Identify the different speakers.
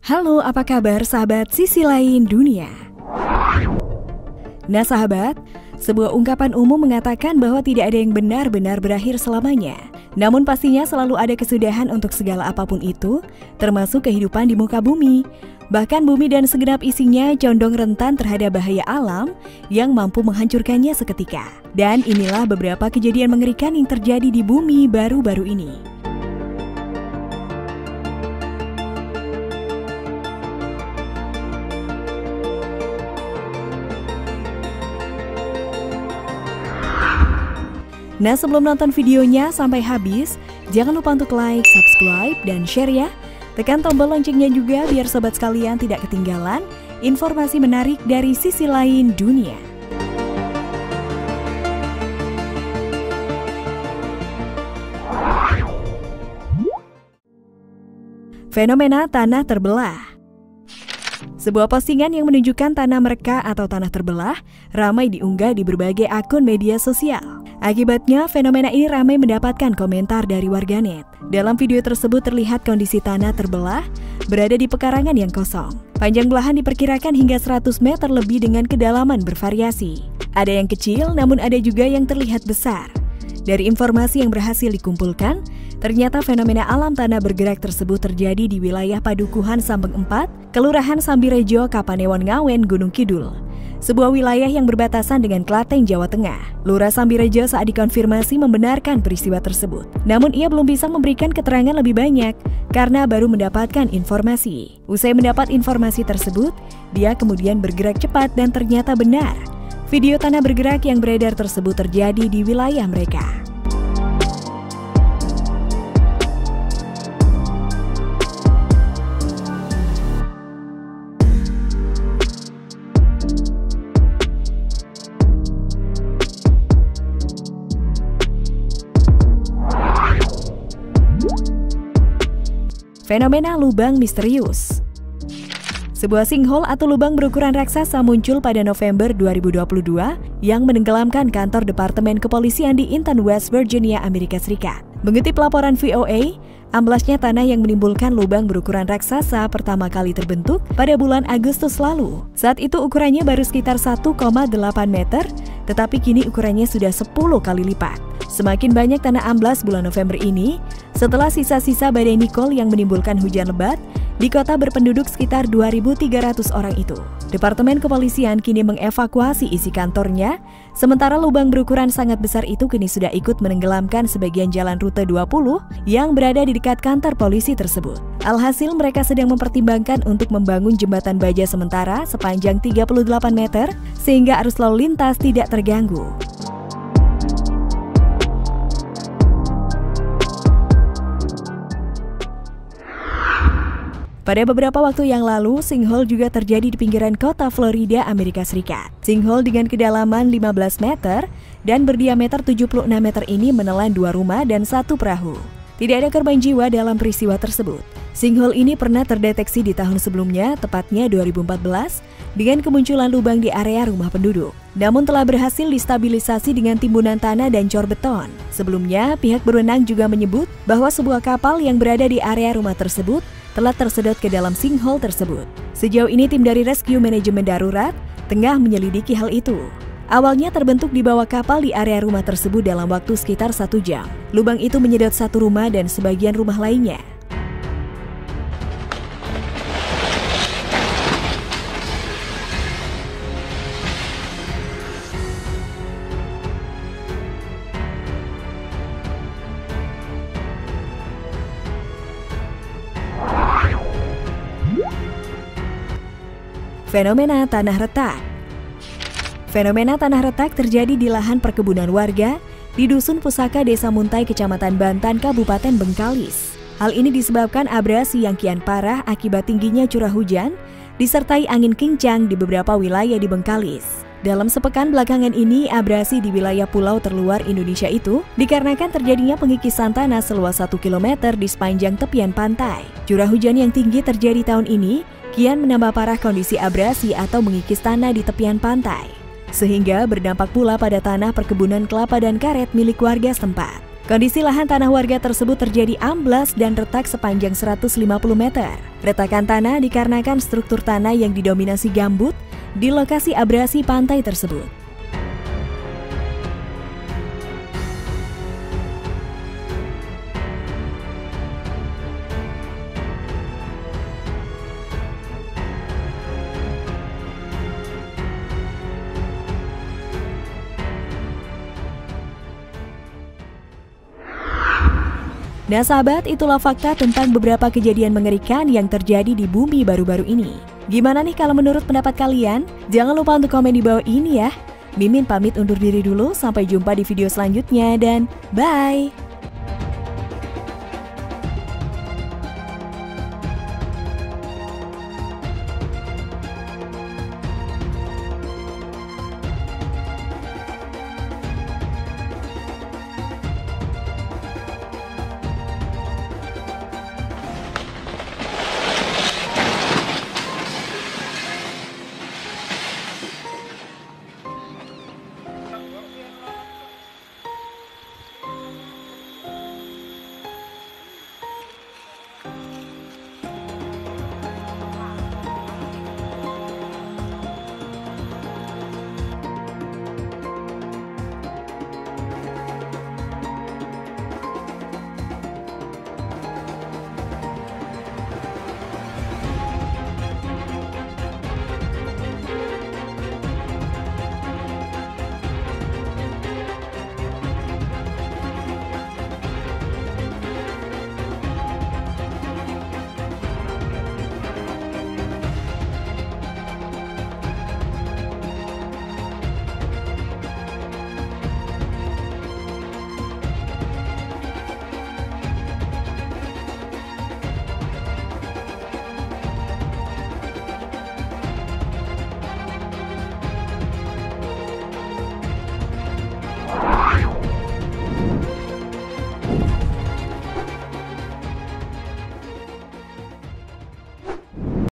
Speaker 1: Halo, apa kabar sahabat sisi lain dunia? Nah sahabat, sebuah ungkapan umum mengatakan bahwa tidak ada yang benar-benar berakhir selamanya. Namun pastinya selalu ada kesudahan untuk segala apapun itu, termasuk kehidupan di muka bumi. Bahkan bumi dan segenap isinya condong rentan terhadap bahaya alam yang mampu menghancurkannya seketika. Dan inilah beberapa kejadian mengerikan yang terjadi di bumi baru-baru ini. Nah, sebelum nonton videonya sampai habis, jangan lupa untuk like, subscribe, dan share ya. Tekan tombol loncengnya juga biar sobat sekalian tidak ketinggalan informasi menarik dari sisi lain dunia. Fenomena tanah terbelah. Sebuah postingan yang menunjukkan tanah mereka atau tanah terbelah ramai diunggah di berbagai akun media sosial. Akibatnya, fenomena ini ramai mendapatkan komentar dari warganet. Dalam video tersebut terlihat kondisi tanah terbelah berada di pekarangan yang kosong. Panjang belahan diperkirakan hingga 100 meter lebih dengan kedalaman bervariasi. Ada yang kecil, namun ada juga yang terlihat besar. Dari informasi yang berhasil dikumpulkan, ternyata fenomena alam tanah bergerak tersebut terjadi di wilayah Padukuhan Sambeng 4, Kelurahan Sambirejo, Kapanewon Ngawen, Gunung Kidul. Sebuah wilayah yang berbatasan dengan Klaten, Jawa Tengah. Lurah Sambirejo saat dikonfirmasi membenarkan peristiwa tersebut. Namun ia belum bisa memberikan keterangan lebih banyak karena baru mendapatkan informasi. Usai mendapat informasi tersebut, dia kemudian bergerak cepat dan ternyata benar. Video tanah bergerak yang beredar tersebut terjadi di wilayah mereka. Fenomena lubang misterius. Sebuah sinkhole atau lubang berukuran raksasa muncul pada November 2022 yang menenggelamkan kantor Departemen Kepolisian di Inton, West Virginia, Amerika Serikat. Mengutip laporan VOA, amblasnya tanah yang menimbulkan lubang berukuran raksasa pertama kali terbentuk pada bulan Agustus lalu. Saat itu ukurannya baru sekitar 1,8 meter, tetapi kini ukurannya sudah 10 kali lipat. Semakin banyak tanah amblas bulan November ini setelah sisa-sisa badai Nicole yang menimbulkan hujan lebat di kota berpenduduk sekitar 2.300 orang itu. Departemen Kepolisian kini mengevakuasi isi kantornya, sementara lubang berukuran sangat besar itu kini sudah ikut menenggelamkan sebagian jalan rute 20 yang berada di dekat kantor polisi tersebut. Alhasil mereka sedang mempertimbangkan untuk membangun jembatan baja sementara sepanjang 38 meter sehingga arus lalu lintas tidak terganggu. Pada beberapa waktu yang lalu, sinkhole juga terjadi di pinggiran kota Florida, Amerika Serikat. Sinkhole dengan kedalaman 15 meter dan berdiameter 76 meter ini menelan 2 rumah dan 1 perahu. Tidak ada korban jiwa dalam peristiwa tersebut. Sinkhole ini pernah terdeteksi di tahun sebelumnya, tepatnya 2014, dengan kemunculan lubang di area rumah penduduk. Namun telah berhasil distabilisasi dengan timbunan tanah dan cor beton. Sebelumnya, pihak berwenang juga menyebut bahwa sebuah kapal yang berada di area rumah tersebut telah tersedot ke dalam sinkhole tersebut. Sejauh ini tim dari Rescue Manajemen Darurat tengah menyelidiki hal itu. Awalnya terbentuk di bawah kapal di area rumah tersebut dalam waktu sekitar 1 jam. Lubang itu menyedot 1 rumah dan sebagian rumah lainnya. Fenomena tanah retak. Fenomena tanah retak terjadi di lahan perkebunan warga di Dusun Pusaka, Desa Muntai, Kecamatan Bantan, Kabupaten Bengkalis. Hal ini disebabkan abrasi yang kian parah akibat tingginya curah hujan disertai angin kencang di beberapa wilayah di Bengkalis. Dalam sepekan belakangan ini, abrasi di wilayah pulau terluar Indonesia itu dikarenakan terjadinya pengikisan tanah seluas 1 km di sepanjang tepian pantai. Curah hujan yang tinggi terjadi tahun ini kian menambah parah kondisi abrasi atau mengikis tanah di tepian pantai, sehingga berdampak pula pada tanah perkebunan kelapa dan karet milik warga setempat. Kondisi lahan tanah warga tersebut terjadi amblas dan retak sepanjang 150 meter. Retakan tanah dikarenakan struktur tanah yang didominasi gambut di lokasi abrasi pantai tersebut. Nah sahabat, itulah fakta tentang beberapa kejadian mengerikan yang terjadi di bumi baru-baru ini. Gimana nih kalau menurut pendapat kalian? Jangan lupa untuk komen di bawah ini ya. Mimin pamit undur diri dulu, sampai jumpa di video selanjutnya dan bye!